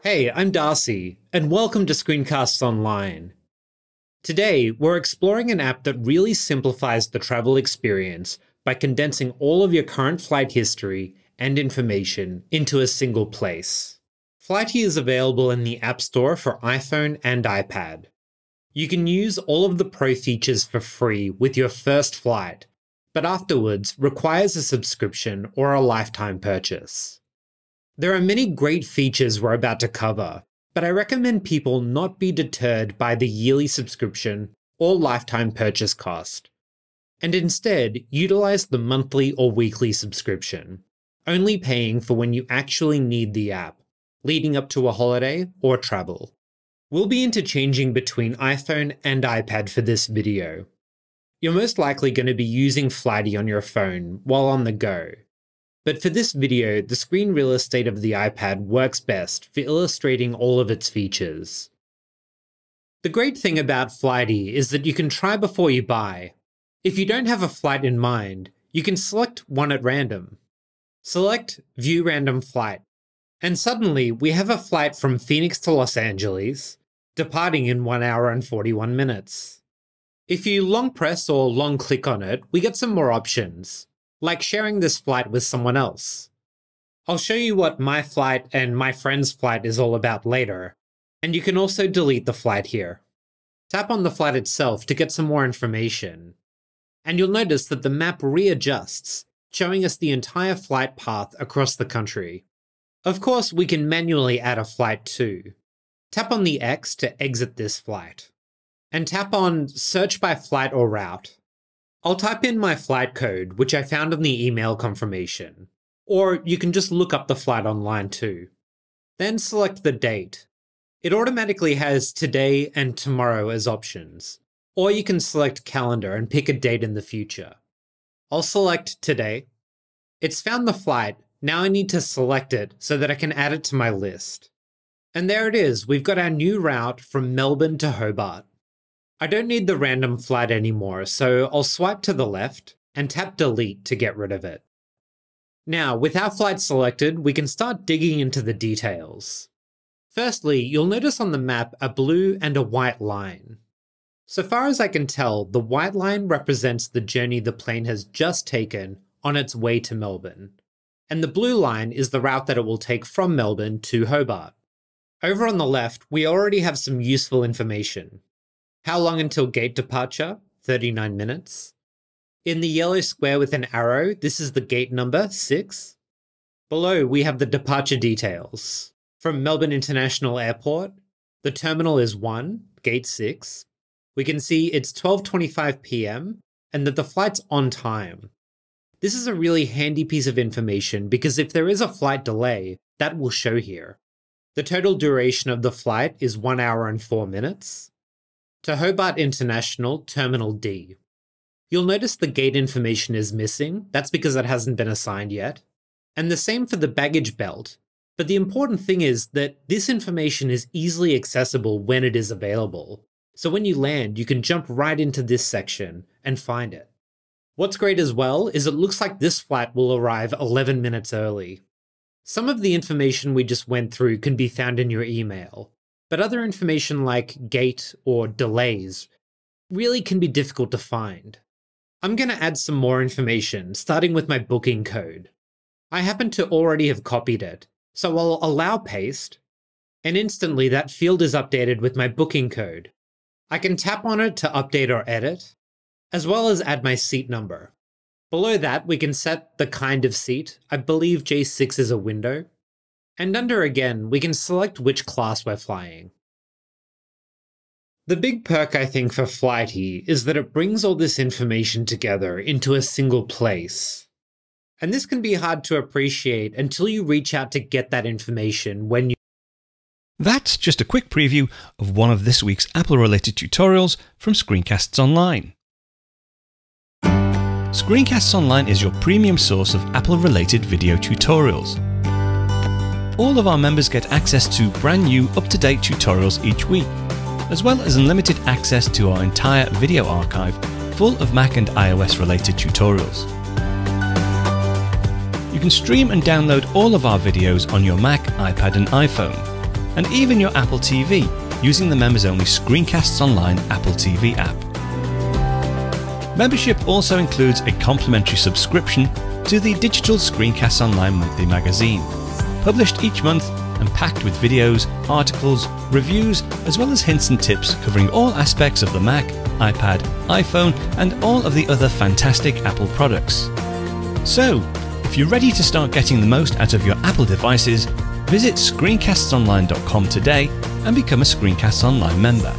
Hey, I'm Darcy, and welcome to Screencasts Online. Today, we're exploring an app that really simplifies the travel experience by condensing all of your current flight history and information into a single place. Flighty is available in the App Store for iPhone and iPad. You can use all of the pro features for free with your first flight, but afterwards requires a subscription or a lifetime purchase. There are many great features we're about to cover, but I recommend people not be deterred by the yearly subscription or lifetime purchase cost, and instead utilize the monthly or weekly subscription, only paying for when you actually need the app, leading up to a holiday or travel. We'll be interchanging between iPhone and iPad for this video. You're most likely going to be using Flighty on your phone while on the go. But for this video, the screen real estate of the iPad works best for illustrating all of its features. The great thing about Flighty is that you can try before you buy. If you don't have a flight in mind, you can select one at random. Select View Random Flight, and suddenly we have a flight from Phoenix to Los Angeles, departing in 1 hour and 41 minutes. If you long press or long click on it, we get some more options, like sharing this flight with someone else. I'll show you what my flight and my friend's flight is all about later, and you can also delete the flight here. Tap on the flight itself to get some more information, and you'll notice that the map readjusts, showing us the entire flight path across the country. Of course, we can manually add a flight too. Tap on the X to exit this flight, and tap on Search by Flight or Route. I'll type in my flight code, which I found in the email confirmation, or you can just look up the flight online too. Then select the date. It automatically has today and tomorrow as options, or you can select calendar and pick a date in the future. I'll select today. It's found the flight, now I need to select it so that I can add it to my list. And there it is, we've got our new route from Melbourne to Hobart. I don't need the random flight anymore, so I'll swipe to the left and tap delete to get rid of it. Now, with our flight selected, we can start digging into the details. Firstly, you'll notice on the map a blue and a white line. So far as I can tell, the white line represents the journey the plane has just taken on its way to Melbourne, and the blue line is the route that it will take from Melbourne to Hobart. Over on the left, we already have some useful information. How long until gate departure? 39 minutes. In the yellow square with an arrow, this is the gate number, 6. Below, we have the departure details. From Melbourne International Airport, the terminal is 1, gate 6. We can see it's 12:25 PM and that the flight's on time. This is a really handy piece of information because if there is a flight delay, that will show here. The total duration of the flight is 1 hour and 4 minutes. To Hobart International, Terminal D. You'll notice the gate information is missing, that's because it hasn't been assigned yet. And the same for the baggage belt. But the important thing is that this information is easily accessible when it is available. So when you land, you can jump right into this section and find it. What's great as well is it looks like this flight will arrive 11 minutes early. Some of the information we just went through can be found in your email, but other information like gate or delays really can be difficult to find. I'm going to add some more information, starting with my booking code. I happen to already have copied it, so I'll allow paste, and instantly that field is updated with my booking code. I can tap on it to update or edit, as well as add my seat number. Below that, we can set the kind of seat. I believe J6 is a window. And under again, we can select which class we're flying. The big perk I think for Flighty is that it brings all this information together into a single place. And this can be hard to appreciate until you reach out to get that information when you... That's just a quick preview of one of this week's Apple-related tutorials from Screencasts Online. Screencasts Online is your premium source of Apple-related video tutorials. All of our members get access to brand new, up-to-date tutorials each week, as well as unlimited access to our entire video archive full of Mac and iOS-related tutorials. You can stream and download all of our videos on your Mac, iPad and iPhone. and even your Apple TV using the members-only Screencasts Online Apple TV app. Membership also includes a complimentary subscription to the digital Screencasts Online monthly magazine, published each month and packed with videos, articles, reviews, as well as hints and tips covering all aspects of the Mac, iPad, iPhone, and all of the other fantastic Apple products. So, if you're ready to start getting the most out of your Apple devices, visit screencastsonline.com today and become a Screencasts Online member.